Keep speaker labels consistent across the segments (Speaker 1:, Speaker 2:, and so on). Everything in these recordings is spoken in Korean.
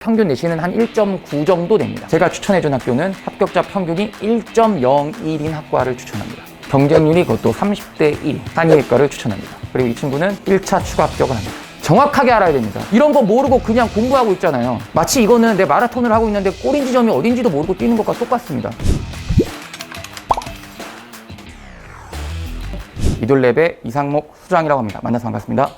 Speaker 1: 평균 내신은 한 1.9 정도 됩니다. 제가 추천해준 학교는 합격자 평균이 1.01인 학과를 추천합니다. 경쟁률이 그것도 30대 1, 한의학과를 추천합니다. 그리고 이 친구는 1차 추가 합격을 합니다. 정확하게 알아야 됩니다. 이런 거 모르고 그냥 공부하고 있잖아요. 마치 이거는 내 마라톤을 하고 있는데 꼬린 지점이 어딘지도 모르고 뛰는 것과 똑같습니다. 이돌랩의 이상목 수장이라고 합니다. 만나서 반갑습니다.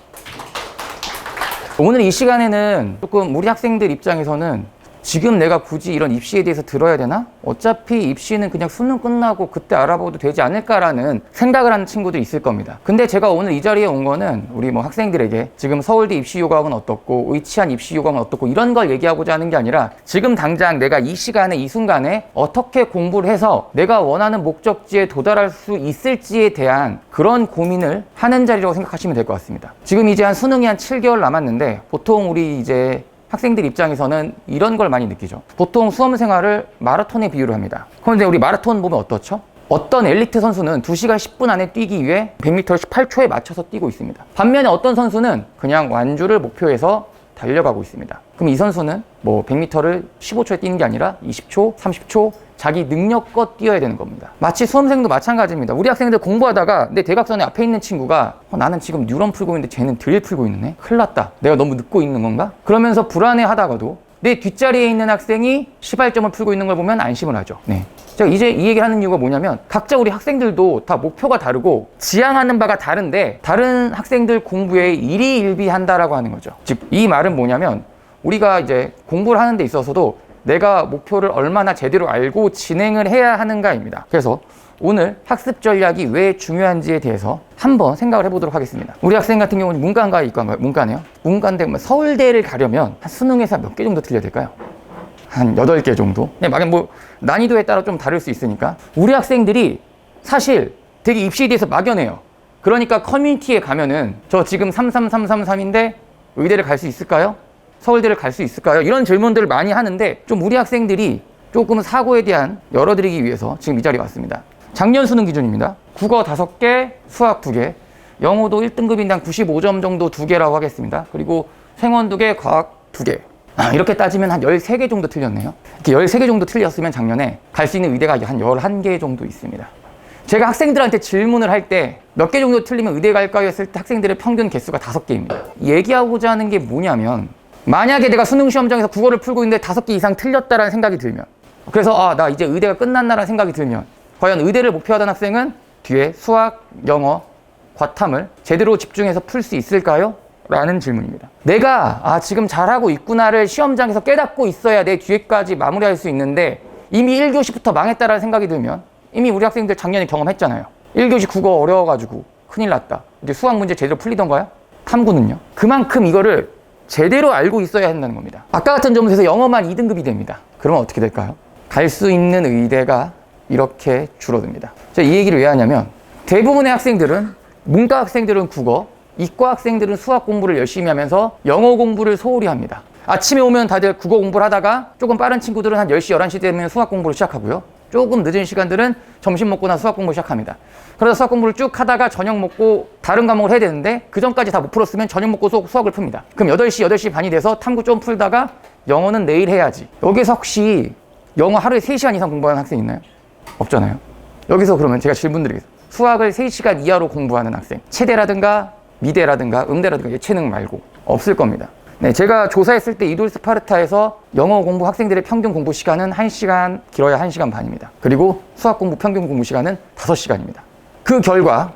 Speaker 1: 오늘 이 시간에는 조금 우리 학생들 입장에서는 지금 내가 굳이 이런 입시에 대해서 들어야 되나? 어차피 입시는 그냥 수능 끝나고 그때 알아봐도 되지 않을까라는 생각을 하는 친구들이 있을 겁니다. 근데 제가 오늘 이 자리에 온 거는 우리 학생들에게 지금 서울대 입시 요강은 어떻고 의치한 입시 요강은 어떻고 이런 걸 얘기하고자 하는 게 아니라 지금 당장 내가 이 시간에 이 순간에 어떻게 공부를 해서 내가 원하는 목적지에 도달할 수 있을지에 대한 그런 고민을 하는 자리라고 생각하시면 될 것 같습니다. 지금 이제 수능이 한 7개월 남았는데 보통 우리 이제 학생들 입장에서는 이런 걸 많이 느끼죠. 보통 수험 생활을 마라톤에 비유를 합니다. 그런데 우리 마라톤 보면 어떻죠? 어떤 엘리트 선수는 2시간 10분 안에 뛰기 위해 100m를 18초에 맞춰서 뛰고 있습니다. 반면에 어떤 선수는 그냥 완주를 목표해서 달려가고 있습니다. 그럼 이 선수는 100m를 15초에 뛰는 게 아니라 20초, 30초 자기 능력껏 뛰어야 되는 겁니다. 마치 수험생도 마찬가지입니다. 우리 학생들 공부하다가 내 대각선에 앞에 있는 친구가 나는 지금 뉴런 풀고 있는데 쟤는 드릴 풀고 있네? 큰일 났다. 내가 너무 늦고 있는 건가? 그러면서 불안해하다가도 내 뒷자리에 있는 학생이 시발점을 풀고 있는 걸 보면 안심을 하죠. 네. 제가 이제 이 얘기를 하는 이유가 뭐냐면 각자 우리 학생들도 다 목표가 다르고 지향하는 바가 다른데 다른 학생들 공부에 일희일비한다라고 하는 거죠. 즉 이 말은 뭐냐면 우리가 이제 공부를 하는 데 있어서도 내가 목표를 얼마나 제대로 알고 진행을 해야 하는가입니다. 그래서 오늘 학습 전략이 왜 중요한지에 대해서 한번 생각을 해보도록 하겠습니다. 우리 학생 같은 경우는 문과인가요? 이과인가요? 문과네요. 문과인데 서울대를 가려면 한 수능에서 몇 개 정도 틀려야 될까요? 한 8개 정도? 난이도에 따라 좀 다를 수 있으니까 우리 학생들이 사실 되게 입시에 대해서 막연해요. 그러니까 커뮤니티에 가면은 저 지금 33333인데 의대를 갈 수 있을까요? 서울대를 갈 수 있을까요? 이런 질문들을 많이 하는데 좀 우리 학생들이 조금 사고에 대한 열어드리기 위해서 지금 이 자리에 왔습니다. 작년 수능 기준입니다. 국어 5개, 수학 2개, 영어도 1등급인당 95점 정도 2개라고 하겠습니다. 그리고 생원 2개, 과학 2개. 이렇게 따지면 한 13개 정도 틀렸네요. 이렇게 13개 정도 틀렸으면 작년에 갈 수 있는 의대가 한 11개 정도 있습니다. 제가 학생들한테 질문을 할 때 몇 개 정도 틀리면 의대 갈까요? 했을 때 학생들의 평균 개수가 5개입니다. 얘기하고자 하는 게 뭐냐면 만약에 내가 수능 시험장에서 국어를 풀고 있는데 5개 이상 틀렸다라는 생각이 들면 그래서 나 이제 의대가 끝났나라는 생각이 들면 과연 의대를 목표하던 학생은 뒤에 수학, 영어, 과탐을 제대로 집중해서 풀 수 있을까요? 라는 질문입니다. 내가 지금 잘하고 있구나를 시험장에서 깨닫고 있어야 내 뒤에까지 마무리할 수 있는데 이미 1교시부터 망했다라는 생각이 들면 이미 우리 학생들 작년에 경험했잖아요. 1교시 국어 어려워가지고 큰일 났다. 이제 수학 문제 제대로 풀리던가요? 탐구는요? 그만큼 이거를 제대로 알고 있어야 한다는 겁니다. 아까 같은 점에서 영어만 2등급이 됩니다. 그러면 어떻게 될까요? 갈 수 있는 의대가 이렇게 줄어듭니다. 제가 이 얘기를 왜 하냐면 대부분의 학생들은 문과 학생들은 국어, 이과 학생들은 수학 공부를 열심히 하면서 영어 공부를 소홀히 합니다. 아침에 오면 다들 국어 공부를 하다가 조금 빠른 친구들은 한 10시, 11시 되면 수학 공부를 시작하고요. 조금 늦은 시간들은 점심 먹고 나서 수학 공부를 시작합니다. 그래서 수학 공부를 쭉 하다가 저녁 먹고 다른 과목을 해야 되는데 그 전까지 다 못 풀었으면 저녁 먹고 수학을 풉니다. 그럼 8시, 8시 반이 돼서 탐구 좀 풀다가 영어는 내일 해야지. 여기서 혹시 영어 하루에 3시간 이상 공부하는 학생 있나요? 없잖아요. 여기서 그러면 제가 질문 드리겠습니다. 수학을 3시간 이하로 공부하는 학생, 체대라든가 미대라든가 음대라든가 예체능 말고 없을 겁니다. 네, 제가 조사했을 때 이돌 스파르타에서 영어 공부 학생들의 평균 공부 시간은 1시간, 길어야 1시간 반입니다. 그리고 수학 공부 평균 공부 시간은 5시간입니다. 그 결과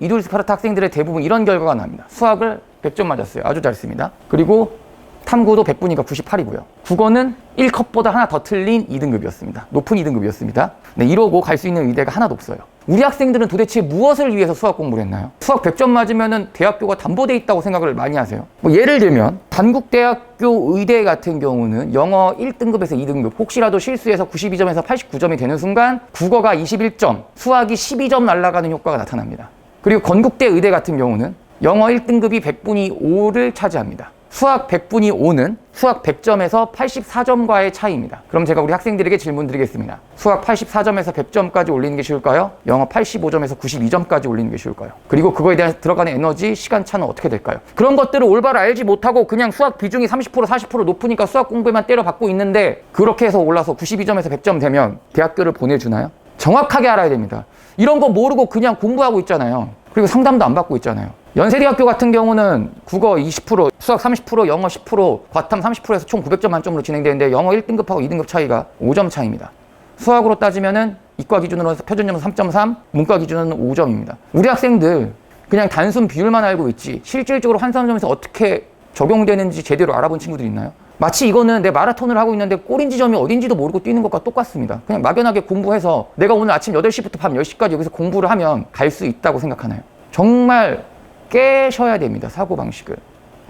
Speaker 1: 이돌 스파르타 학생들의 대부분 이런 결과가 나옵니다. 수학을 100점 맞았어요. 아주 잘 씁니다. 그리고 탐구도 100분이니까 98이고요. 국어는 1컷보다 하나 더 틀린 2등급이었습니다. 높은 2등급이었습니다. 네, 이러고 갈 수 있는 의대가 하나도 없어요. 우리 학생들은 도대체 무엇을 위해서 수학 공부를 했나요? 수학 100점 맞으면 대학교가 담보돼 있다고 생각을 많이 하세요. 예를 들면 단국대학교 의대 같은 경우는 영어 1등급에서 2등급 혹시라도 실수해서 92점에서 89점이 되는 순간 국어가 21점, 수학이 12점 날아가는 효과가 나타납니다. 그리고 건국대 의대 같은 경우는 영어 1등급이 100분위 5를 차지합니다. 수학 100분이 오는 수학 100점에서 84점과의 차이입니다. 그럼 제가 우리 학생들에게 질문 드리겠습니다. 수학 84점에서 100점까지 올리는 게 쉬울까요? 영어 85점에서 92점까지 올리는 게 쉬울까요? 그리고 그거에 대한 들어가는 에너지, 시간차는 어떻게 될까요? 그런 것들을 올바로 알지 못하고 그냥 수학 비중이 30%, 40% 높으니까 수학 공부에만 때려박고 있는데 그렇게 해서 올라서 92점에서 100점 되면 대학교를 보내주나요? 정확하게 알아야 됩니다. 이런 거 모르고 그냥 공부하고 있잖아요. 그리고 상담도 안 받고 있잖아요. 연세대학교 같은 경우는 국어 20%, 수학 30%, 영어 10%, 과탐 30%에서 총 900점 만점으로 진행되는데 영어 1등급하고 2등급 차이가 5점 차이입니다. 수학으로 따지면은 이과 기준으로 표준점수 3.3, 문과 기준으로는 5점입니다. 우리 학생들 그냥 단순 비율만 알고 있지 실질적으로 환산점에서 어떻게 적용되는지 제대로 알아본 친구들이 있나요? 마치 이거는 내 마라톤을 하고 있는데 골인 지점이 어딘지도 모르고 뛰는 것과 똑같습니다. 그냥 막연하게 공부해서 내가 오늘 아침 8시부터 밤 10시까지 여기서 공부를 하면 갈 수 있다고 생각하나요? 정말 깨셔야 됩니다. 사고방식을.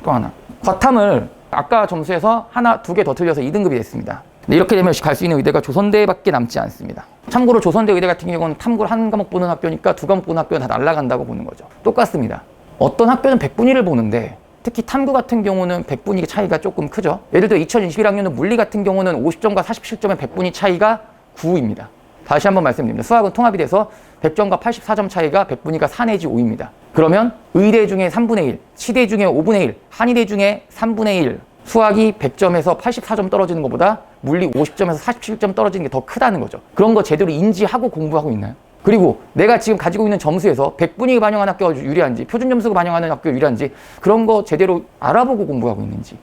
Speaker 1: 또 하나, 과탐을 아까 점수에서 하나, 두 개 더 틀려서 2등급이 됐습니다. 근데 이렇게 되면 갈 수 있는 의대가 조선대밖에 남지 않습니다. 참고로 조선대 의대 같은 경우는 탐구를 한 과목 보는 학교니까 두 과목 보는 학교는 다 날아간다고 보는 거죠. 똑같습니다. 어떤 학교는 100분위를 보는데 특히 탐구 같은 경우는 100분위 차이가 조금 크죠. 예를 들어 2021학년은 물리 같은 경우는 50점과 47점의 100분위 차이가 9입니다. 다시 한번 말씀드립니다. 수학은 통합이 돼서 100점과 84점 차이가 100분위가 4 내지 5입니다. 그러면 의대 중에 3분의 1, 치대 중에 5분의 1, 한의대 중에 3분의 1, 수학이 100점에서 84점 떨어지는 것보다 물리 50점에서 47점 떨어지는 게 더 크다는 거죠. 그런 거 제대로 인지하고 공부하고 있나요? 그리고 내가 지금 가지고 있는 점수에서 100분위가 반영한 학교가 유리한지, 표준 점수가 반영하는 학교가 유리한지 그런 거 제대로 알아보고 공부하고 있는지,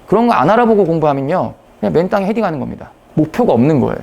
Speaker 1: 그런 거 안 알아보고 공부하면요 그냥 맨 땅에 헤딩하는 겁니다. 목표가 없는 거예요.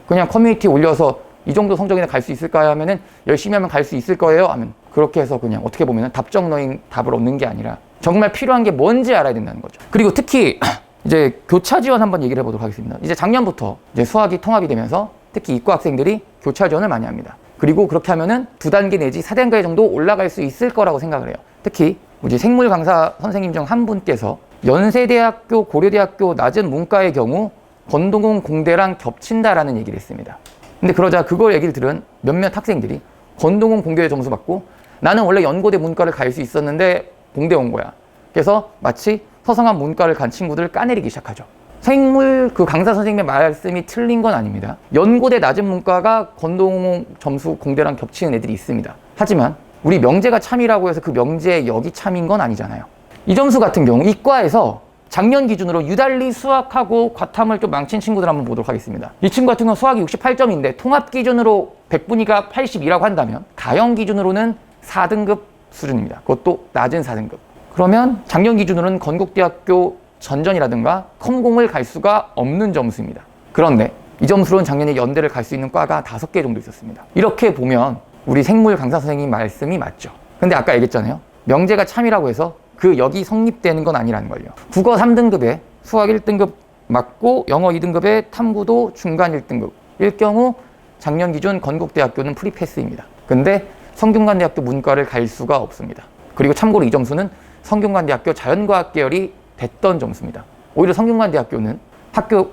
Speaker 1: 그냥 커뮤니티 올려서 이 정도 성적이나 갈 수 있을까요? 하면은 열심히 하면 갈 수 있을 거예요? 하면 그렇게 해서 그냥 어떻게 보면 답정너인 답을 얻는 게 아니라 정말 필요한 게 뭔지 알아야 된다는 거죠. 그리고 특히 이제 교차 지원 한번 얘기를 해보도록 하겠습니다. 이제 작년부터 이제 수학이 통합이 되면서 특히 이과 학생들이 교차 지원을 많이 합니다. 그리고 그렇게 하면은 2단계 내지 4단계 정도 올라갈 수 있을 거라고 생각을 해요. 특히 이제 생물 강사 선생님 중 한 분께서 연세대학교, 고려대학교 낮은 문과의 경우 건동공 공대랑 겹친다라는 얘기를 했습니다. 근데 그러자 그걸 얘기를 들은 몇몇 학생들이 건동공 공대에 점수 받고 나는 원래 연고대 문과를 갈 수 있었는데 공대 온 거야. 그래서 마치 서성한 문과를 간 친구들을 까내리기 시작하죠. 생물 그 강사 선생님의 말씀이 틀린 건 아닙니다. 연고대 낮은 문과가 건동공 점수 공대랑 겹치는 애들이 있습니다. 하지만 우리 명제가 참이라고 해서 그 명제의 역이 참인 건 아니잖아요. 이 점수 같은 경우 이과에서 작년 기준으로 유달리 수학하고 과탐을 좀 망친 친구들 한번 보도록 하겠습니다. 이 친구 같은 경우는 수학이 68점인데 통합 기준으로 100분위가 82라고 한다면 가형 기준으로는 4등급 수준입니다. 그것도 낮은 4등급. 그러면 작년 기준으로는 건국대학교 전전이라든가 컴공을 갈 수가 없는 점수입니다. 그런데 이 점수로는 작년에 연대를 갈 수 있는 과가 5개 정도 있었습니다. 이렇게 보면 우리 생물 강사 선생님 말씀이 맞죠. 근데 아까 얘기했잖아요. 명제가 참이라고 해서 그 역이 성립되는 건 아니라는 걸요. 국어 3등급에 수학 1등급 맞고 영어 2등급에 탐구도 중간 1등급 일 경우 작년 기준 건국대학교는 프리패스입니다. 근데 성균관대학교 문과를 갈 수가 없습니다. 그리고 참고로 이 점수는 성균관대학교 자연과학 계열이 됐던 점수입니다. 오히려 성균관대학교는 학교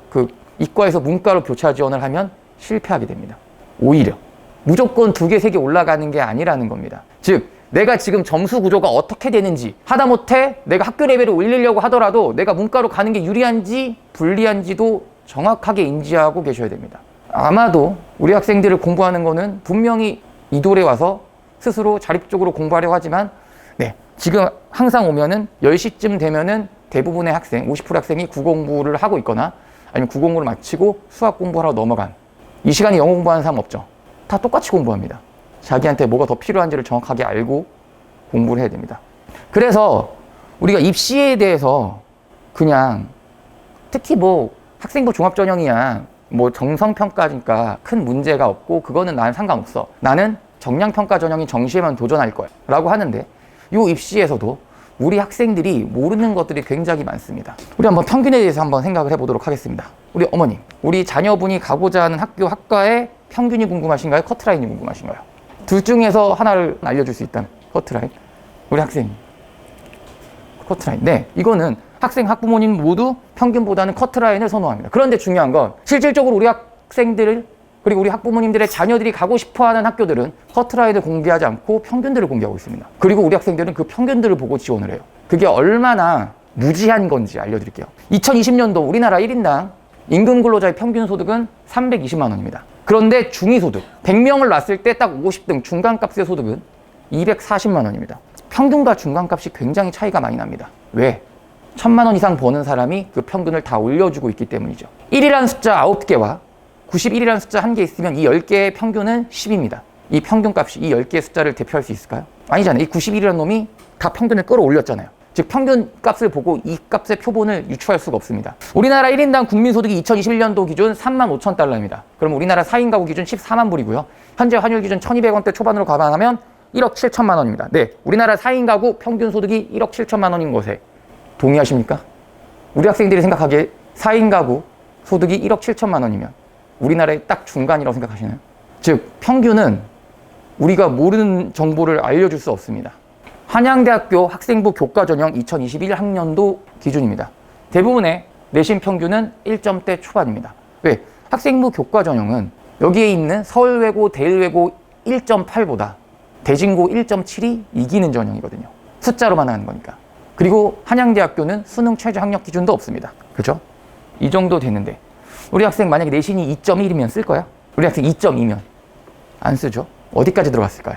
Speaker 1: 이과에서 문과로 교차 지원을 하면 실패하게 됩니다. 오히려 무조건 2개, 3개 올라가는 게 아니라는 겁니다. 즉 내가 지금 점수 구조가 어떻게 되는지 하다못해 내가 학교 레벨을 올리려고 하더라도 내가 문과로 가는 게 유리한지 불리한지도 정확하게 인지하고 계셔야 됩니다. 아마도 우리 학생들을 공부하는 거는 분명히 이돌에 와서 스스로 자립적으로 공부하려고 하지만 지금 항상 오면은 10시쯤 되면은 대부분의 학생, 50% 학생이 국어 공부를 하고 있거나 아니면 국어 공부를 마치고 수학 공부하러 넘어간 이 시간에 영어 공부하는 사람 없죠. 다 똑같이 공부합니다. 자기한테 뭐가 더 필요한지를 정확하게 알고 공부를 해야 됩니다. 그래서 우리가 입시에 대해서 그냥 특히 뭐 학생부 종합전형이야 뭐 정성평가니까 큰 문제가 없고 그거는 나는 상관없어. 나는 정량평가 전형이 정시에만 도전할 거야 라고 하는데 이 입시에서도 우리 학생들이 모르는 것들이 굉장히 많습니다. 우리 한번 평균에 대해서 한번 생각을 해보도록 하겠습니다. 우리 어머님, 우리 자녀분이 가고자 하는 학교 학과의 평균이 궁금하신가요? 커트라인이 궁금하신가요? 둘 중에서 하나를 알려줄 수 있다면 커트라인. 우리 학생 커트라인. 네, 이거는 학생 학부모님 모두 평균보다는 커트라인을 선호합니다. 그런데 중요한 건 실질적으로 우리 학생들을 그리고 우리 학부모님들의 자녀들이 가고 싶어하는 학교들은 커트라인을 공개하지 않고 평균들을 공개하고 있습니다. 그리고 우리 학생들은 그 평균들을 보고 지원을 해요. 그게 얼마나 무지한 건지 알려드릴게요. 2020년도 우리나라 1인당 임금 근로자의 평균 소득은 320만 원입니다. 그런데 중위소득 100명을 놨을 때 딱 50등 중간값의 소득은 240만 원입니다. 평균과 중간값이 굉장히 차이가 많이 납니다. 왜? 1000만 원 이상 버는 사람이 그 평균을 다 올려주고 있기 때문이죠. 1이라는 숫자 9개와 91이라는 숫자 1개 있으면 이 10개의 평균은 10입니다. 이 평균값이 이 10개의 숫자를 대표할 수 있을까요? 아니잖아요. 이 91이라는 놈이 다 평균을 끌어올렸잖아요. 즉 평균값을 보고 이 값의 표본을 유추할 수가 없습니다. 우리나라 1인당 국민소득이 2021년도 기준 35,000달러입니다. 그럼 우리나라 4인 가구 기준 14만 불이고요. 현재 환율 기준 1,200원대 초반으로 감안하면 1억 7천만 원입니다. 네, 우리나라 4인 가구 평균 소득이 1억 7천만 원인 것에 동의하십니까? 우리 학생들이 생각하기에 4인 가구 소득이 1억 7천만 원이면 우리나라의 딱 중간이라고 생각하시나요? 즉 평균은 우리가 모르는 정보를 알려줄 수 없습니다. 한양대학교 학생부 교과전형 2021 학년도 기준입니다. 대부분의 내신 평균은 1점대 초반입니다. 왜? 학생부 교과전형은 여기에 있는 서울외고, 대일외고 1.8보다 대진고 1.7이 이기는 전형이거든요. 숫자로만 하는 거니까. 그리고 한양대학교는 수능 최저 학력 기준도 없습니다. 그렇죠? 이 정도 되는데 우리 학생 만약에 내신이 2.1이면 쓸 거야? 우리 학생 2.2면 안 쓰죠? 어디까지 들어갔을까요?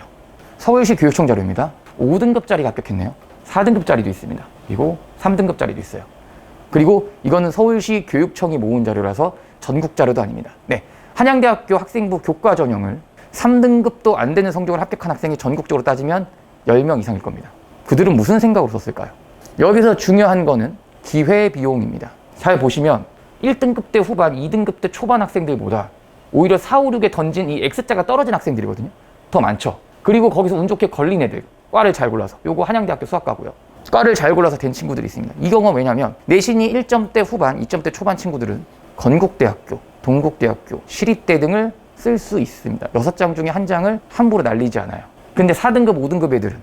Speaker 1: 서울시 교육청 자료입니다. 5등급짜리가 합격했네요. 4등급짜리도 있습니다. 그리고 3등급짜리도 있어요. 그리고 이거는 서울시 교육청이 모은 자료라서 전국 자료도 아닙니다. 네, 한양대학교 학생부 교과 전형을 3등급도 안 되는 성적을 합격한 학생이 전국적으로 따지면 10명 이상일 겁니다. 그들은 무슨 생각으로 썼을까요? 여기서 중요한 거는 기회비용입니다. 잘 보시면 1등급 대 후반, 2등급 대 초반 학생들보다 오히려 4, 5, 6에 던진 이 X자가 떨어진 학생들이거든요. 더 많죠. 그리고 거기서 운 좋게 걸린 애들, 과를 잘 골라서, 요거 한양대학교 수학과고요. 과를 잘 골라서 된 친구들이 있습니다. 이 경우는 왜냐면 내신이 1점대 후반, 2점대 초반 친구들은 건국대학교, 동국대학교, 시립대 등을 쓸 수 있습니다. 6장 중에 1장을 함부로 날리지 않아요. 근데 4등급, 5등급 애들은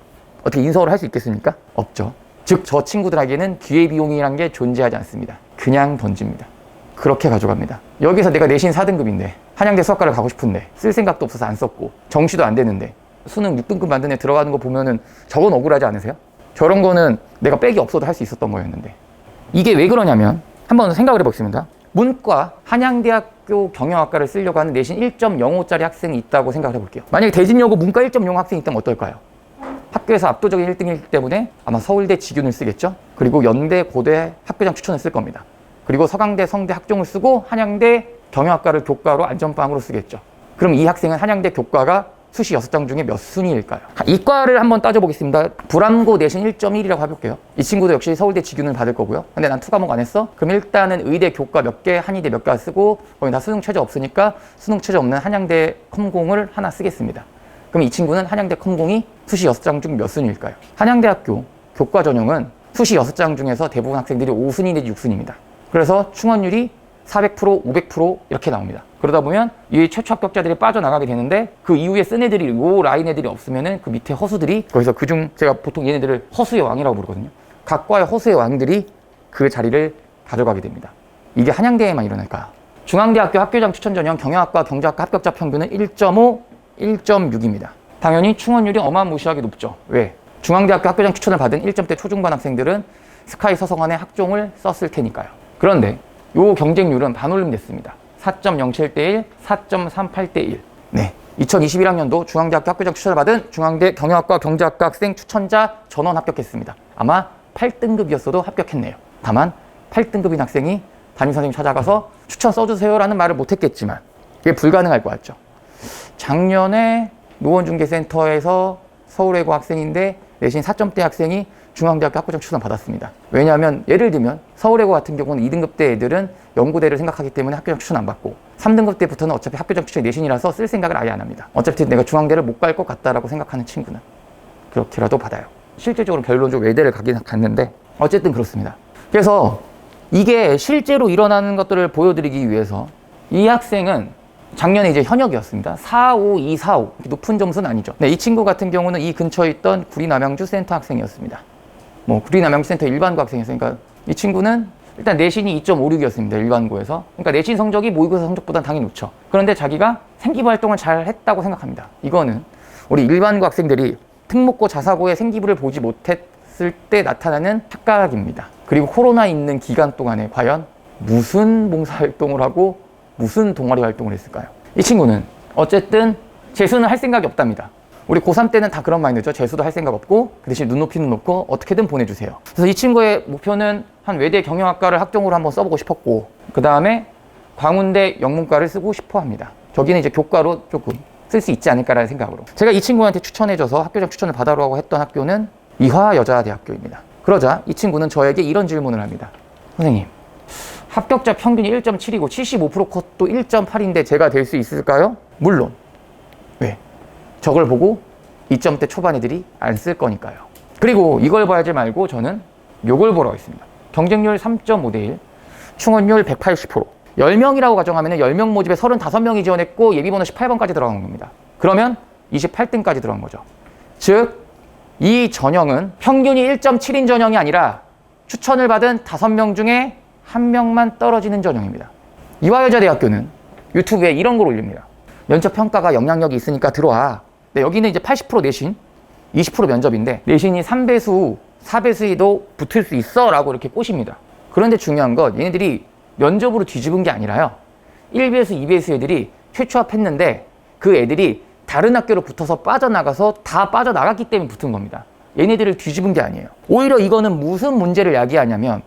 Speaker 1: 어떻게 인서울을 할 수 있겠습니까? 없죠. 즉 저 친구들에게는 기회비용이란 게 존재하지 않습니다. 그냥 던집니다. 그렇게 가져갑니다. 여기서 내가 내신 4등급인데 한양대 수학과를 가고 싶은데 쓸 생각도 없어서 안 썼고 정시도 안 되는데 수능 6등급 만든 애 들어가는 거 보면은 저건 억울하지 않으세요? 저런 거는 내가 백이 없어도 할 수 있었던 거였는데 이게 왜 그러냐면 한번 생각을 해보겠습니다. 문과 한양대학교 경영학과를 쓰려고 하는 내신 1.05짜리 학생이 있다고 생각을 해볼게요. 만약에 대진여고 문과 1.0 학생이 있다면 어떨까요? 학교에서 압도적인 1등이기 때문에 아마 서울대 직윤을 쓰겠죠. 그리고 연대, 고대 학교장 추천을 쓸 겁니다. 그리고 서강대, 성대 학종을 쓰고 한양대 경영학과를 교과로 안전빵으로 쓰겠죠. 그럼 이 학생은 한양대 교과가 수시 6장 중에 몇 순위일까요? 이과를 한번 따져보겠습니다. 불암고 내신 1.1이라고 해볼게요. 이 친구도 역시 서울대 직윤을 받을 거고요. 근데 난 투과목 안 했어? 그럼 일단은 의대 교과 몇 개, 한의대 몇 개 쓰고 거기 다 수능 최저 없으니까 수능 최저 없는 한양대 컴공을 하나 쓰겠습니다. 그럼 이 친구는 한양대 컴공이 수시 6장 중 몇 순위일까요? 한양대학교 교과 전형은 수시 6장 중에서 대부분 학생들이 5순위 내지 6순위입니다. 그래서 충원율이 400%, 500% 이렇게 나옵니다. 그러다 보면 이 최초 합격자들이 빠져나가게 되는데 그 이후에 쓴 애들이 요 라인 애들이 없으면은 그 밑에 허수들이 거기서 그중 제가 보통 얘네들을 허수의 왕이라고 부르거든요. 각 과의 허수의 왕들이 그 자리를 가져가게 됩니다. 이게 한양대에만 일어날까요? 중앙대학교 학교장 추천 전형 경영학과 경제학과 합격자 평균은 1.5, 1.6입니다. 당연히 충원율이 어마무시하게 높죠. 왜? 중앙대학교 학교장 추천을 받은 1점대 초중반 학생들은 스카이 서성한의 학종을 썼을 테니까요. 그런데 요 경쟁률은 반올림 됐습니다. 4.07대 1, 4.38대 1. 네. 2021학년도 중앙대학교 학교장 추천을 받은 중앙대 경영학과 경제학과 학생 추천자 전원 합격했습니다. 아마 8등급이었어도 합격했네요. 다만 8등급인 학생이 담임선생님 찾아가서 추천 써주세요라는 말을 못했겠지만 이게 불가능할 것 같죠. 작년에 노원중개센터에서 서울외고 학생인데 내신 4점대 학생이 중앙대학교 학교장 추천을 받았습니다. 왜냐하면 예를 들면 서울외고 같은 경우는 2등급 대 애들은 연구대를 생각하기 때문에 학교장 추천 안 받고 3등급 때부터는 어차피 학교장 추천이 내신이라서 쓸 생각을 아예 안 합니다. 어차피 내가 중앙대를 못 갈 것 같다라고 생각하는 친구는 그렇게라도 받아요. 실제적으로 결론적으로 외대를 가긴 갔는데 어쨌든 그렇습니다. 그래서 이게 실제로 일어나는 것들을 보여드리기 위해서 이 학생은 작년에 이제 현역이었습니다. 4.5, 2, 4.5 높은 점수는 아니죠. 네, 이 친구 같은 경우는 이 근처에 있던 구리남양주 센터 학생이었습니다. 구리남양주 센터 일반고 학생이었으니까 이 친구는 일단 내신이 2.56이었습니다. 일반고에서. 그러니까 내신 성적이 모의고사 성적보다는 당연히 좋죠. 그런데 자기가 생기부 활동을 잘 했다고 생각합니다. 이거는 우리 일반고 학생들이 특목고 자사고의 생기부를 보지 못했을 때 나타나는 착각입니다. 그리고 코로나 있는 기간 동안에 과연 무슨 봉사활동을 하고 무슨 동아리 활동을 했을까요? 이 친구는 어쨌든 재수는 할 생각이 없답니다. 우리 고3 때는 다 그런 마인드죠. 재수도 할 생각 없고 그 대신 눈높이는 높고 어떻게든 보내주세요. 그래서 이 친구의 목표는 한 외대 경영학과를 학종으로 한번 써보고 싶었고, 그 다음에 광운대 영문과를 쓰고 싶어 합니다. 저기는 이제 교과로 조금 쓸 수 있지 않을까라는 생각으로 제가 이 친구한테 추천해줘서 학교장 추천을 받아라고 했던 학교는 이화여자대학교입니다. 그러자 이 친구는 저에게 이런 질문을 합니다. 선생님, 합격자 평균이 1.7이고 75% 컷도 1.8인데 제가 될 수 있을까요? 물론. 왜? 저걸 보고 2점대 초반 애들이 안 쓸 거니까요. 그리고 이걸 봐야지 말고 저는 요걸 보라고 했습니다. 경쟁률 3.5대 1, 충원율 180%. 10명이라고 가정하면 10명 모집에 35명이 지원했고 예비번호 18번까지 들어간 겁니다. 그러면 28등까지 들어간 거죠. 즉, 이 전형은 평균이 1.7인 전형이 아니라 추천을 받은 5명 중에 1명만 떨어지는 전형입니다. 이화여자대학교는 유튜브에 이런 걸 올립니다. 면접 평가가 영향력이 있으니까 들어와. 네, 여기는 이제 80% 내신, 20% 면접인데 내신이 3배수, 4배수에도 붙을 수 있어 라고 이렇게 꼬십니다. 그런데 중요한 건 얘네들이 면접으로 뒤집은 게 아니라요. 1배수, 2배수 애들이 최초합했는데 그 애들이 다른 학교로 붙어서 빠져나가서 다 빠져나갔기 때문에 붙은 겁니다. 얘네들을 뒤집은 게 아니에요. 오히려 이거는 무슨 문제를 야기하냐면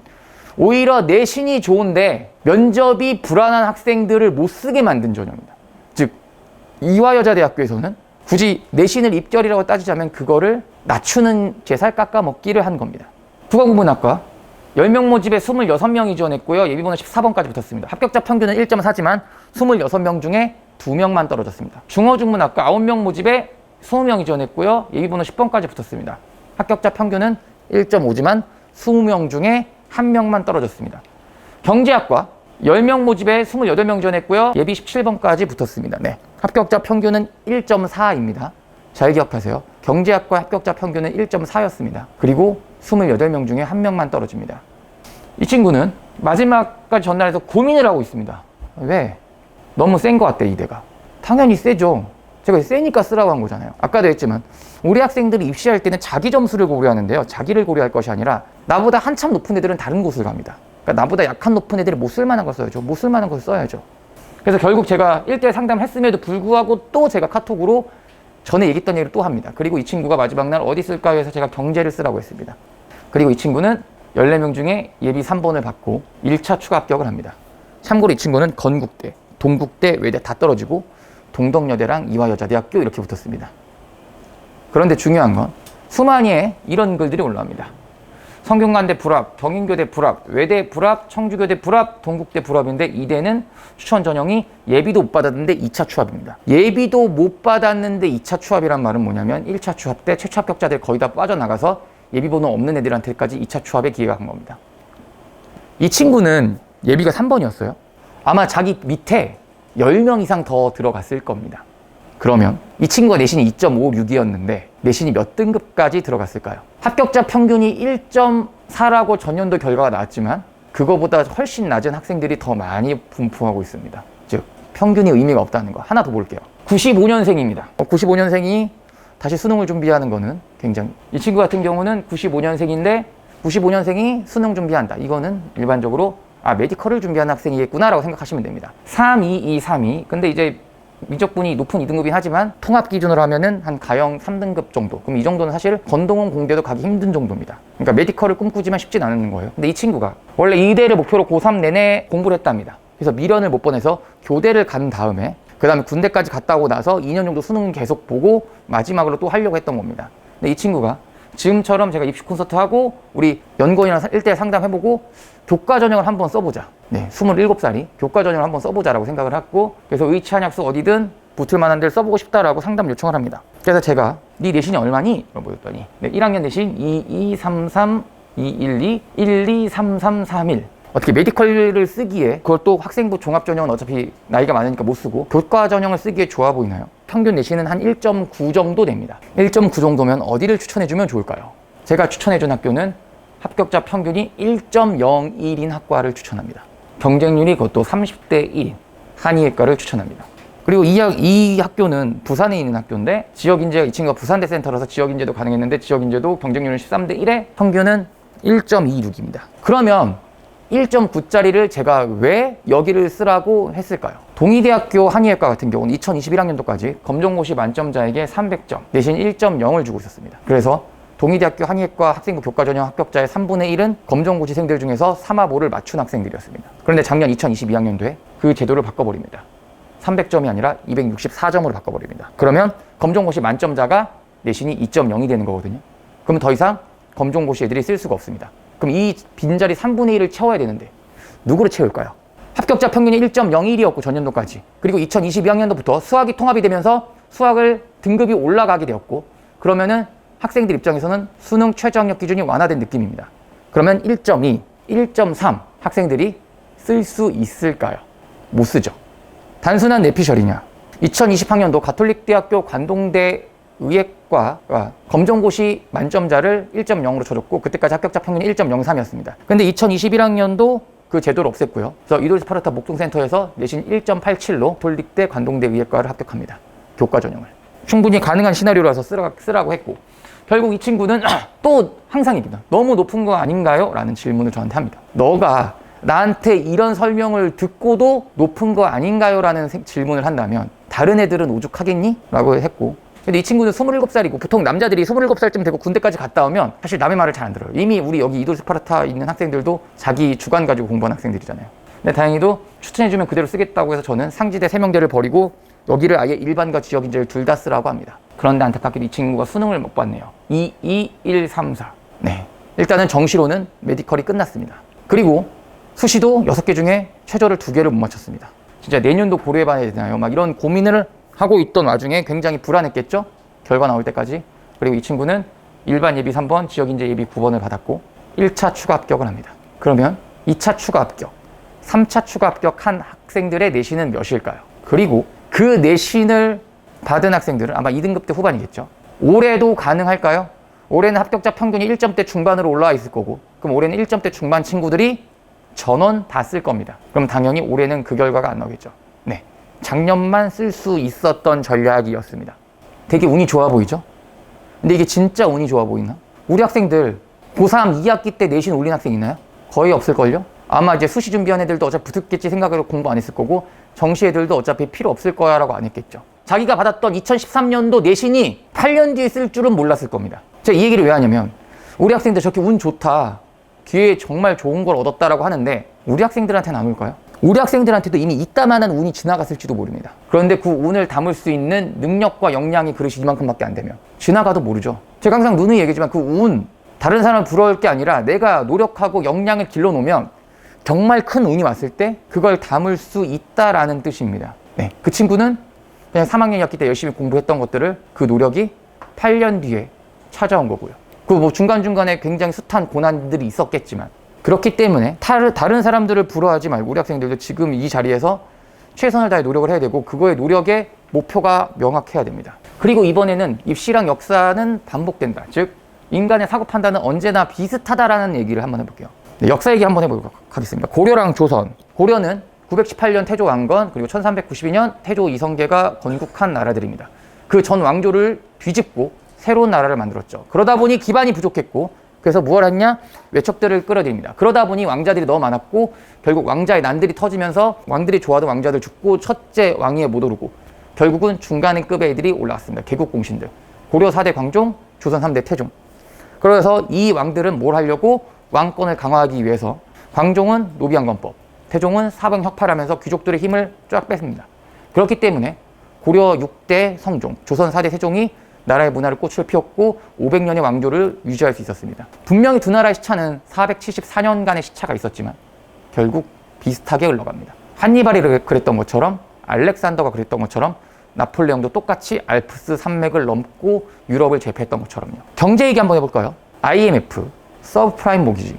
Speaker 1: 오히려 내신이 좋은데 면접이 불안한 학생들을 못 쓰게 만든 전형입니다. 즉, 이화여자대학교에서는 굳이 내신을 입결이라고 따지자면 그거를 낮추는 제살 깎아먹기를 한 겁니다. 국어국문학과 10명 모집에 26명이 지원했고요. 예비번호 14번까지 붙었습니다. 합격자 평균은 1.4지만 26명 중에 2명만 떨어졌습니다. 중어중문학과 9명 모집에 20명이 지원했고요. 예비번호 10번까지 붙었습니다. 합격자 평균은 1.5지만 20명 중에 1명만 떨어졌습니다. 경제학과 10명 모집에 28명 지원했고요. 예비 17번까지 붙었습니다. 네. 합격자 평균은 1.4입니다. 잘 기억하세요. 경제학과 합격자 평균은 1.4였습니다. 그리고 28명 중에 1명만 떨어집니다. 이 친구는 마지막까지 전날에서 고민을 하고 있습니다. 왜? 너무 센 것 같대, 이대가. 당연히 세죠. 제가 세니까 쓰라고 한 거잖아요. 아까도 했지만 우리 학생들이 입시할 때는 자기 점수를 고려하는데요. 자기를 고려할 것이 아니라 나보다 한참 높은 애들은 다른 곳을 갑니다. 그러니까 나보다 약한 높은 애들이 못 쓸만한 걸 써야죠. 못 쓸만한 걸 써야죠. 그래서 결국 제가 1대1 상담했음에도 불구하고 또 제가 카톡으로 전에 얘기했던 얘기를 또 합니다. 그리고 이 친구가 마지막 날 어디 쓸까요 해서 제가 경제를 쓰라고 했습니다. 그리고 이 친구는 14명 중에 예비 3번을 받고 1차 추가 합격을 합니다. 참고로 이 친구는 건국대, 동국대, 외대 다 떨어지고 동덕여대랑 이화여자대학교 이렇게 붙었습니다. 그런데 중요한 건 수만이에 이런 글들이 올라옵니다. 성균관대 불합, 경인교대 불합, 외대 불합, 청주교대 불합, 동국대 불합인데 이대는 추천 전형이 예비도 못 받았는데 2차 추합입니다. 예비도 못 받았는데 2차 추합이란 말은 뭐냐면 1차 추합 때 최초 합격자들 거의 다 빠져나가서 예비번호 없는 애들한테까지 2차 추합에 기회가 간 겁니다. 이 친구는 예비가 3번이었어요. 아마 자기 밑에 10명 이상 더 들어갔을 겁니다. 그러면 이 친구가 내신이 2.56이었는데 내신이 몇 등급까지 들어갔을까요? 합격자 평균이 1.4라고 전년도 결과가 나왔지만 그거보다 훨씬 낮은 학생들이 더 많이 분포하고 있습니다. 즉 평균이 의미가 없다는 거. 하나 더 볼게요. 95년생입니다. 95년생이 다시 수능을 준비하는 거는 굉장히, 이 친구 같은 경우는 95년생인데 95년생이 수능 준비한다. 이거는 일반적으로 메디컬을 준비하는 학생이겠구나 라고 생각하시면 됩니다. 32232. 근데 이제 미적분이 높은 2등급이긴 하지만 통합 기준으로 하면은 한 가형 3등급 정도. 그럼 이 정도는 사실 건동원 공대도 가기 힘든 정도입니다. 그러니까 메디컬을 꿈꾸지만 쉽진 않은 거예요. 근데 이 친구가 원래 의대를 목표로 고3 내내 공부를 했답니다. 그래서 미련을 못 보내서 교대를 간 다음에 그 다음에 군대까지 갔다 오고 나서 2년 정도 수능 계속 보고 마지막으로 또 하려고 했던 겁니다. 근데 이 친구가 지금처럼 제가 입시 콘서트 하고 우리 연구원이랑 1대1 상담해보고 교과 전형을 한번 써보자. 네, 27살이 교과 전형을 한번 써보자라고 생각을 했고, 그래서 의치한약수 어디든 붙을 만한 데를 써보고 싶다라고 상담 요청을 합니다. 그래서 제가 네 내신이 얼마니? 라고 물었더니 네, 1학년 내신 2233, 212, 123331. 어떻게 메디컬을 쓰기에, 그걸 또 학생부 종합전형은 어차피 나이가 많으니까 못 쓰고 교과 전형을 쓰기에 좋아 보이나요? 평균 내신은 한 1.9 정도 됩니다. 1.9 정도면 어디를 추천해주면 좋을까요? 제가 추천해준 학교는 합격자 평균이 1.01인 학과를 추천합니다. 경쟁률이 그것도 30대 1인 한의외과를 추천합니다. 그리고 이 학교는 부산에 있는 학교인데 지역인재가, 이 친구가 부산대 센터라서 지역인재도 가능했는데 지역인재도 경쟁률은 13대 1에 평균은 1.26입니다. 그러면 1.9짜리를 제가 왜 여기를 쓰라고 했을까요? 동의대학교 한의학과 같은 경우는 2021학년도까지 검정고시 만점자에게 300점, 내신 1.0을 주고 있었습니다. 그래서 동의대학교 한의학과 학생부 교과전형 합격자의 3분의 1은 검정고시생들 중에서 3화5를 맞춘 학생들이었습니다. 그런데 작년 2022학년도에 그 제도를 바꿔버립니다. 300점이 아니라 264점으로 바꿔버립니다. 그러면 검정고시 만점자가 내신이 2.0이 되는 거거든요. 그럼 더 이상 검정고시 애들이 쓸 수가 없습니다. 그럼 이 빈자리 3분의 1을 채워야 되는데 누구를 채울까요? 합격자 평균이 1.01이었고 전년도까지, 그리고 2022학년도부터 수학이 통합이 되면서 수학을 등급이 올라가게 되었고, 그러면은 학생들 입장에서는 수능 최저학력 기준이 완화된 느낌입니다. 그러면 1.2, 1.3 학생들이 쓸 수 있을까요? 못 쓰죠. 단순한 내피셜이냐? 2020학년도 가톨릭대학교 관동대 의예과가 검정고시 만점자를 1.0으로 쳐줬고, 그때까지 합격자 평균이 1.03이었습니다. 근데 2021학년도 그 제도를 없앴고요. 그래서 이돌 스파르타 목동센터에서 내신 1.87로 가톨릭대 관동대 의예과를 합격합니다. 교과 전형을. 충분히 가능한 시나리오라서 쓰라고 했고, 결국 이 친구는 또 항상입니다. 너무 높은 거 아닌가요? 라는 질문을 저한테 합니다. 너가 나한테 이런 설명을 듣고도 높은 거 아닌가요? 라는 질문을 한다면 다른 애들은 오죽하겠니? 라고 했고, 근데 이 친구는 27살이고, 보통 남자들이 27살쯤 되고 군대까지 갔다 오면 사실 남의 말을 잘 안 들어요. 이미 우리 여기 이돌 스파르타 있는 학생들도 자기 주관 가지고 공부한 학생들이잖아요. 근데 다행히도 추천해주면 그대로 쓰겠다고 해서 저는 상지대 세명대를 버리고 여기를 아예 일반과 지역인재를 둘 다 쓰라고 합니다. 그런데 안타깝게도 이 친구가 수능을 못 봤네요. 2, 2, 1, 3, 4. 네. 일단은 정시로는 메디컬이 끝났습니다. 그리고 수시도 6개 중에 최저를 2개를 못 맞췄습니다. 진짜 내년도 고려해봐야 되나요? 막 이런 고민을 하고 있던 와중에 굉장히 불안했겠죠? 결과 나올 때까지. 그리고 이 친구는 일반 예비 3번, 지역인재 예비 9번을 받았고 1차 추가 합격을 합니다. 그러면 2차 추가 합격, 3차 추가 합격한 학생들의 내신은 몇일까요? 그리고 그 내신을 받은 학생들은 아마 2등급대 후반이겠죠? 올해도 가능할까요? 올해는 합격자 평균이 1점대 중반으로 올라와 있을 거고, 그럼 올해는 1점대 중반 친구들이 전원 다 쓸 겁니다. 그럼 당연히 올해는 그 결과가 안 나오겠죠. 네. 작년만 쓸 수 있었던 전략이었습니다. 되게 운이 좋아 보이죠? 근데 이게 진짜 운이 좋아 보이나? 우리 학생들 고3 2학기 때 내신 올린 학생 있나요? 거의 없을걸요? 아마 이제 수시 준비한 애들도 어차피 붙었겠지 생각으로 공부 안 했을 거고, 정시 애들도 어차피 필요 없을 거야 라고 안 했겠죠. 자기가 받았던 2013년도 내신이 8년 뒤에 쓸 줄은 몰랐을 겁니다. 제가 이 얘기를 왜 하냐면, 우리 학생들 저렇게 운 좋다, 기회에 정말 좋은 걸 얻었다라고 하는데 우리 학생들한테는 안 올까요? 우리 학생들한테도 이미 이따만한 운이 지나갔을지도 모릅니다. 그런데 그 운을 담을 수 있는 능력과 역량이 그릇이 이만큼밖에 안 되면 지나가도 모르죠. 제가 항상 누누이 얘기하지만 그 운, 다른 사람을 부러울 게 아니라 내가 노력하고 역량을 길러놓으면 정말 큰 운이 왔을 때 그걸 담을 수 있다라는 뜻입니다. 네, 그 친구는 그냥 3학년이었기 때 열심히 공부했던 것들을 그 노력이 8년 뒤에 찾아온 거고요. 그 뭐 중간중간에 굉장히 숱한 고난들이 있었겠지만, 그렇기 때문에 다른 사람들을 부러워하지 말고 우리 학생들도 지금 이 자리에서 최선을 다해 노력을 해야 되고, 그거의 노력의 목표가 명확해야 됩니다. 그리고 이번에는 입시랑 역사는 반복된다. 즉 인간의 사고 판단은 언제나 비슷하다라는 얘기를 한번 해볼게요. 네, 역사 얘기 한번 해보도록 하겠습니다. 고려랑 조선. 고려는 918년 태조 왕건, 그리고 1392년 태조 이성계가 건국한 나라들입니다. 그 전 왕조를 뒤집고 새로운 나라를 만들었죠. 그러다 보니 기반이 부족했고, 그래서 무엇을 했냐? 외척들을 끌어들입니다. 그러다 보니 왕자들이 너무 많았고, 결국 왕자의 난들이 터지면서 왕들이 좋아하던 왕자들 죽고 첫째 왕위에 못 오르고, 결국은 중간급의 애들이 올라왔습니다. 개국공신들. 고려 4대 광종, 조선 3대 태종. 그래서 이 왕들은 뭘 하려고? 왕권을 강화하기 위해서 광종은 노비왕건법, 태종은 사병혁파라면서 귀족들의 힘을 쫙 뺐습니다. 그렇기 때문에 고려 6대 성종, 조선 4대 세종이 나라의 문화를 꽃을 피웠고 500년의 왕조를 유지할 수 있었습니다. 분명히 두 나라의 시차는 474년간의 시차가 있었지만 결국 비슷하게 흘러갑니다. 한니발이 그랬던 것처럼, 알렉산더가 그랬던 것처럼, 나폴레옹도 똑같이 알프스 산맥을 넘고 유럽을 제패했던 것처럼요. 경제 얘기 한번 해볼까요? IMF, 서브프라임 모기지,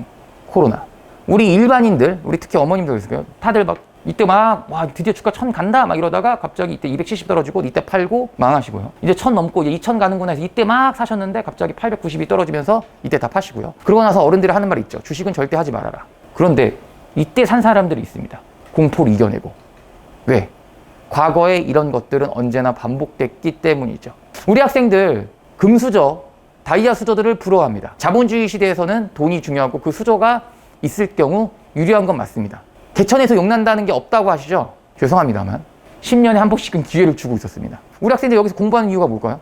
Speaker 1: 코로나. 우리 일반인들, 우리 특히 어머님들 있어요. 다들 막 이때 막 와 드디어 주가 1000 간다 막 이러다가 갑자기 이때 270 떨어지고 이때 팔고 망하시고요. 이제 1000 넘고 이제 2000 가는구나 해서 이때 막 사셨는데 갑자기 890이 떨어지면서 이때 다 파시고요. 그러고 나서 어른들이 하는 말이 있죠. 주식은 절대 하지 말아라. 그런데 이때 산 사람들이 있습니다. 공포를 이겨내고. 왜? 과거에 이런 것들은 언제나 반복됐기 때문이죠. 우리 학생들 금수저 다이아 수저들을 부러워합니다. 자본주의 시대에서는 돈이 중요하고 그 수저가 있을 경우 유리한 건 맞습니다. 개천에서 용난다는 게 없다고 하시죠? 죄송합니다만 10년에 한 번씩은 기회를 주고 있었습니다. 우리 학생들 여기서 공부하는 이유가 뭘까요?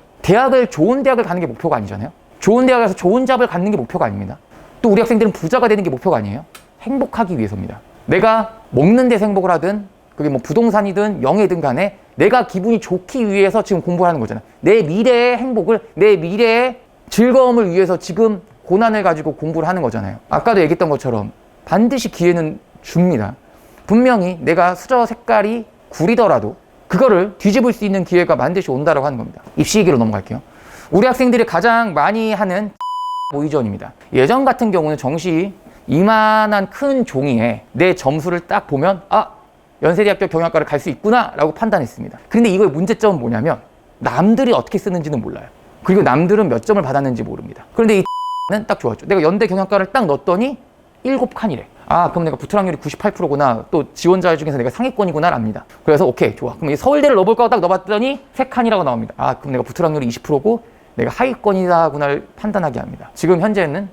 Speaker 1: 좋은 대학을 가는 게 목표가 아니잖아요. 좋은 대학에 가서 좋은 잡을 갖는 게 목표가 아닙니다. 또 우리 학생들은 부자가 되는 게 목표가 아니에요. 행복하기 위해서입니다. 내가 먹는 데서 행복을 하든 그게 뭐 부동산이든 영예든 간에 내가 기분이 좋기 위해서 지금 공부를 하는 거잖아요. 내 미래의 행복을, 내 미래의 즐거움을 위해서 지금 고난을 가지고 공부를 하는 거잖아요. 아까도 얘기했던 것처럼 반드시 기회는 줍니다. 분명히 내가 수저 색깔이 구리더라도 그거를 뒤집을 수 있는 기회가 반드시 온다라고 하는 겁니다. 입시 얘기로 넘어갈게요. 우리 학생들이 가장 많이 하는 모의전입니다. 예전 같은 경우는 정시 이만한 큰 종이에 내 점수를 딱 보면 연세대학교 경영학과를 갈 수 있구나 라고 판단했습니다. 그런데 이거의 문제점은 뭐냐면 남들이 어떻게 쓰는지는 몰라요. 그리고 남들은 몇 점을 받았는지 모릅니다. 그런데 는 딱 좋았죠. 내가 연대 경영학과를 딱 넣었더니 7칸이래. 그럼 내가 붙을 확률이 98%구나. 또 지원자 중에서 내가 상위권이구나 랍니다. 그래서 오케이, 좋아. 그럼 서울대를 넣어볼까 딱 넣어봤더니 3칸이라고 나옵니다. 그럼 내가 붙을 확률이 20%고 내가 하위권이다구나를 판단하게 합니다. 지금 현재는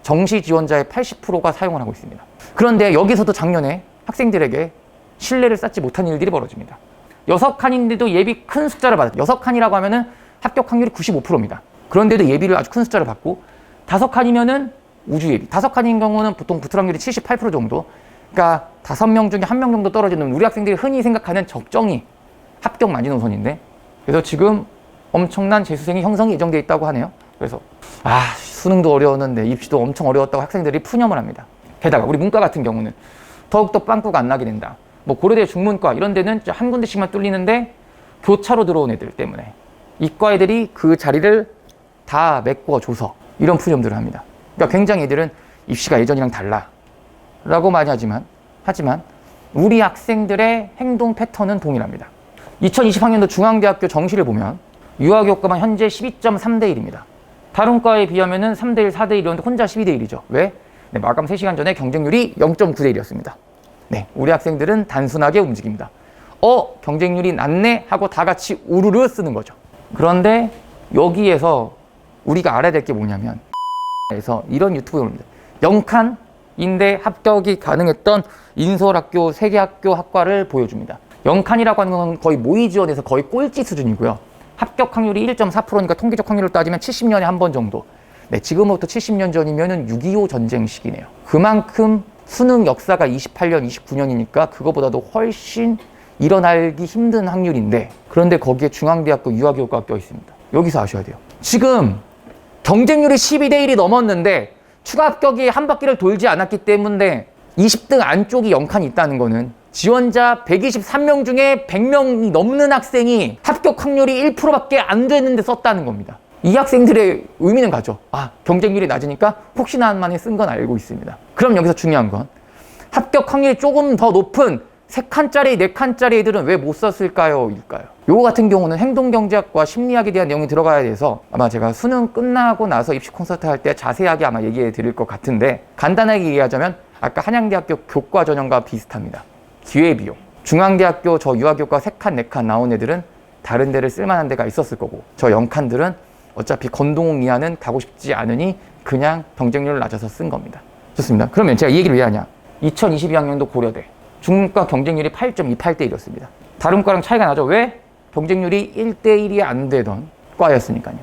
Speaker 1: 정시 지원자의 80%가 사용을 하고 있습니다. 그런데 여기서도 작년에 학생들에게 신뢰를 쌓지 못한 일들이 벌어집니다. 6칸인데도 예비 큰 숫자를 받았죠. 6칸이라고 하면은 합격 확률이 95%입니다. 그런데도 예비를 아주 큰 숫자를 받고 5칸이면은 우주 예비. 5칸인 경우는 보통 붙을 확률이 78% 정도. 그러니까 5명 중에 1명 정도 떨어지는 우리 학생들이 흔히 생각하는 적정히 합격 마지노선인데, 그래서 지금 엄청난 재수생이 형성이 예정되어 있다고 하네요. 그래서 수능도 어려웠는데 입시도 엄청 어려웠다고 학생들이 푸념을 합니다. 게다가 우리 문과 같은 경우는 더욱더 빵꾸가 안 나게 된다. 뭐 고려대 중문과 이런 데는 한 군데씩만 뚫리는데 교차로 들어온 애들 때문에 이과 애들이 그 자리를 다 메꿔줘서 이런 푸념들을 합니다. 그러니까 굉장히 애들은 입시가 예전이랑 달라 라고 많이 하지만 우리 학생들의 행동 패턴은 동일합니다. 2020학년도 중앙대학교 정시를 보면 유아교과만 현재 12.3대 1입니다. 다른 과에 비하면 3대 1, 4대 1이었는데 혼자 12대 1이죠. 왜? 마감 3시간 전에 경쟁률이 0.9대 1이었습니다. 우리 학생들은 단순하게 움직입니다. 경쟁률이 낮네 하고 다 같이 우르르 쓰는 거죠. 그런데 여기에서 우리가 알아야 될 게 뭐냐면 에서 이런 유튜브를 봅니다. 0칸인데 합격이 가능했던 인서울학교, 세계학교 학과를 보여줍니다. 0칸이라고 하는 건 거의 모의 지원에서 거의 꼴찌 수준이고요. 합격 확률이 1.4%니까 통계적 확률로 따지면 70년에 한 번 정도. 지금부터 70년 전이면 6.25 전쟁 시기네요. 그만큼 수능 역사가 28년, 29년이니까 그거보다도 훨씬 일어나기 힘든 확률인데, 그런데 거기에 중앙대학교 유아교육과가 껴있습니다. 여기서 아셔야 돼요. 지금 경쟁률이 12대 1이 넘었는데 추가 합격이 한 바퀴를 돌지 않았기 때문에 20등 안쪽이 0칸이 있다는 거는 지원자 123명 중에 100명이 넘는 학생이 합격 확률이 1%밖에 안 되는데 썼다는 겁니다. 이 학생들의 의미는 가죠. 경쟁률이 낮으니까 혹시나 한 만에 쓴 건 알고 있습니다. 그럼 여기서 중요한 건 합격 확률이 조금 더 높은 3칸짜리, 4칸짜리 애들은 왜 못 썼을까요? 일까요? 요거 같은 경우는 행동경제학과 심리학에 대한 내용이 들어가야 돼서 아마 제가 수능 끝나고 나서 입시 콘서트 할 때 자세하게 아마 얘기해 드릴 것 같은데, 간단하게 얘기하자면 아까 한양대학교 교과 전형과 비슷합니다. 기회비용. 중앙대학교 저 유아교과 3칸, 4칸 나온 애들은 다른 데를 쓸만한 데가 있었을 거고, 저 0칸들은 어차피 건동욱 이하는 가고 싶지 않으니 그냥 경쟁률을 낮아서 쓴 겁니다. 좋습니다. 그러면 제가 이 얘기를 왜 하냐? 2022학년도 고려대 중문과 경쟁률이 8.28대 1이었습니다. 다른 과랑 차이가 나죠. 왜? 경쟁률이 1대 1이 안 되던 과였으니까요.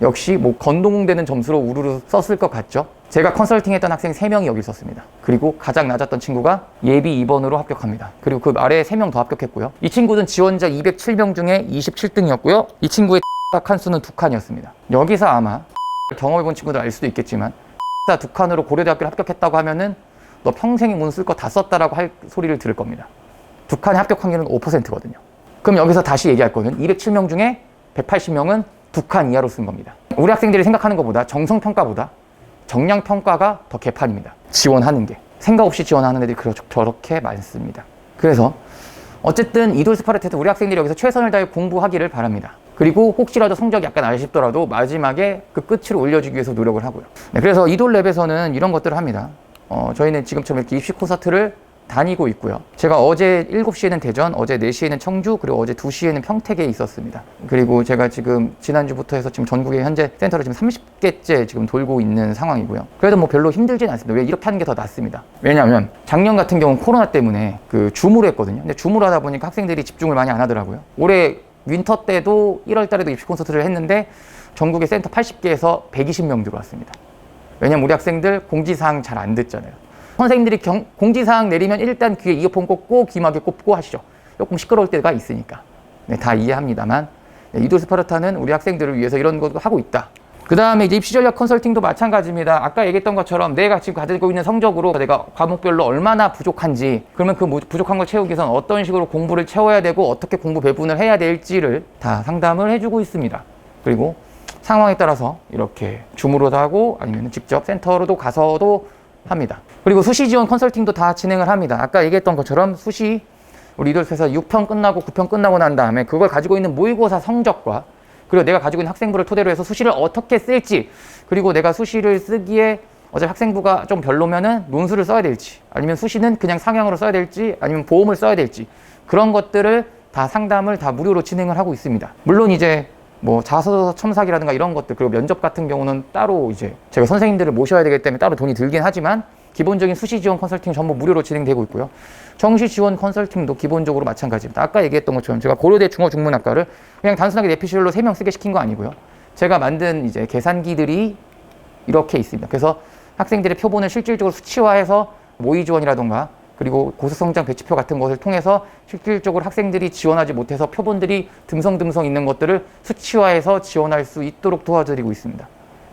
Speaker 1: 역시 뭐 건동욱 되는 점수로 우르르 썼을 것 같죠. 제가 컨설팅했던 학생 3명이 여기 있었습니다. 그리고 가장 낮았던 친구가 예비 2번으로 합격합니다. 그리고 그 아래에 3명 더 합격했고요. 이 친구는 지원자 207명 중에 27등이었고요. 이 친구의 칸 수는 2칸이었습니다. 여기서 아마 경험해본 친구들 알 수도 있겠지만 2칸으로 고려대학교를 합격했다고 하면은 너 평생에 문 쓸 거 다 썼다라고 할 소리를 들을 겁니다. 2칸의 합격 확률은 5%거든요. 그럼 여기서 다시 얘기할 거는 207명 중에 180명은 2칸 이하로 쓴 겁니다. 우리 학생들이 생각하는 것보다 정성평가보다 정량평가가 더 개판입니다. 지원하는 게. 생각 없이 지원하는 애들이 저렇게 많습니다. 그래서 어쨌든 이돌스파르테도 우리 학생들이 여기서 최선을 다해 공부하기를 바랍니다. 그리고 혹시라도 성적이 약간 아쉽더라도 마지막에 그 끝으로 올려주기 위해서 노력을 하고요. 그래서 이돌랩에서는 이런 것들을 합니다. 저희는 지금처럼 이렇게 입시 콘서트를 다니고 있고요. 제가 어제 7시에는 대전, 어제 4시에는 청주, 그리고 어제 2시에는 평택에 있었습니다. 그리고 제가 지금 지난주부터 해서 지금 전국에 현재 센터를 지금 30개째 지금 돌고 있는 상황이고요. 그래도 뭐 별로 힘들진 않습니다. 왜 이렇게 하는 게 더 낫습니다. 왜냐하면 작년 같은 경우는 코로나 때문에 그 줌으로 했거든요. 근데 줌으로 하다 보니까 학생들이 집중을 많이 안 하더라고요. 올해 윈터 때도 1월 달에도 입시 콘서트를 했는데 전국의 센터 80개에서 120명 들어왔습니다. 왜냐면 우리 학생들 공지사항 잘 안 듣잖아요. 선생님들이 공지사항 내리면 일단 귀에 이어폰 꽂고 귀마개 꽂고 하시죠. 조금 시끄러울 때가 있으니까. 네, 다 이해합니다만 네, 이돌 스파르타는 우리 학생들을 위해서 이런 것도 하고 있다. 그 다음에 이제 입시 전략 컨설팅도 마찬가지입니다. 아까 얘기했던 것처럼 내가 지금 가지고 있는 성적으로 내가 과목별로 얼마나 부족한지, 그러면 그 부족한 걸 채우기 위해서는 어떤 식으로 공부를 채워야 되고 어떻게 공부 배분을 해야 될지를 다 상담을 해주고 있습니다. 그리고 상황에 따라서 이렇게 줌으로도 하고 아니면 직접 센터로도 가서도 합니다. 그리고 수시 지원 컨설팅도 다 진행을 합니다. 아까 얘기했던 것처럼 수시 우리 이돌스에서 6편 끝나고 9편 끝나고 난 다음에 그걸 가지고 있는 모의고사 성적과 그리고 내가 가지고 있는 학생부를 토대로 해서 수시를 어떻게 쓸지, 그리고 내가 수시를 쓰기에 어차피 학생부가 좀 별로면은 논술을 써야 될지, 아니면 수시는 그냥 상향으로 써야 될지, 아니면 보험을 써야 될지, 그런 것들을 다 상담을 다 무료로 진행을 하고 있습니다. 물론 이제 뭐 자소서 첨삭이라든가 이런 것들, 그리고 면접 같은 경우는 따로 이제 제가 선생님들을 모셔야 되기 때문에 따로 돈이 들긴 하지만 기본적인 수시 지원 컨설팅 전부 무료로 진행되고 있고요. 정시 지원 컨설팅도 기본적으로 마찬가지입니다. 아까 얘기했던 것처럼 제가 고려대 중어중문학과를 그냥 단순하게 내피셜로 3명 쓰게 시킨 거 아니고요. 제가 만든 이제 계산기들이 이렇게 있습니다. 그래서 학생들의 표본을 실질적으로 수치화해서 모의 지원이라든가 그리고 고수성장 배치표 같은 것을 통해서 실질적으로 학생들이 지원하지 못해서 표본들이 듬성듬성 있는 것들을 수치화해서 지원할 수 있도록 도와드리고 있습니다.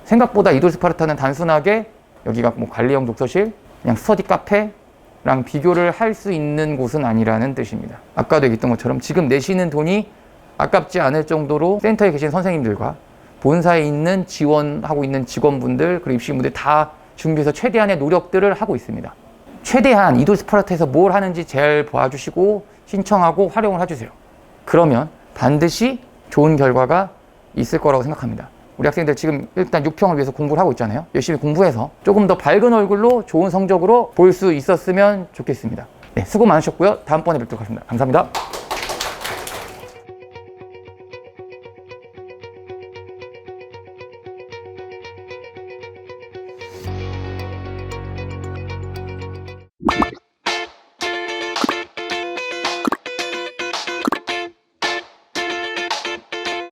Speaker 1: 생각보다 이돌 스파르타는 단순하게 여기가 뭐 관리형 독서실, 그냥 스터디 카페랑 비교를 할 수 있는 곳은 아니라는 뜻입니다. 아까도 얘기했던 것처럼 지금 내시는 돈이 아깝지 않을 정도로 센터에 계신 선생님들과 본사에 있는 지원하고 있는 직원분들 그리고 입시인분들 다 준비해서 최대한의 노력들을 하고 있습니다. 최대한 이돌 스파르타에서 뭘 하는지 잘 봐주시고 신청하고 활용을 해주세요. 그러면 반드시 좋은 결과가 있을 거라고 생각합니다. 우리 학생들 지금 일단 6평을 위해서 공부를 하고 있잖아요. 열심히 공부해서 조금 더 밝은 얼굴로 좋은 성적으로 볼 수 있었으면 좋겠습니다. 네, 수고 많으셨고요. 다음번에 뵙도록 하겠습니다. 감사합니다.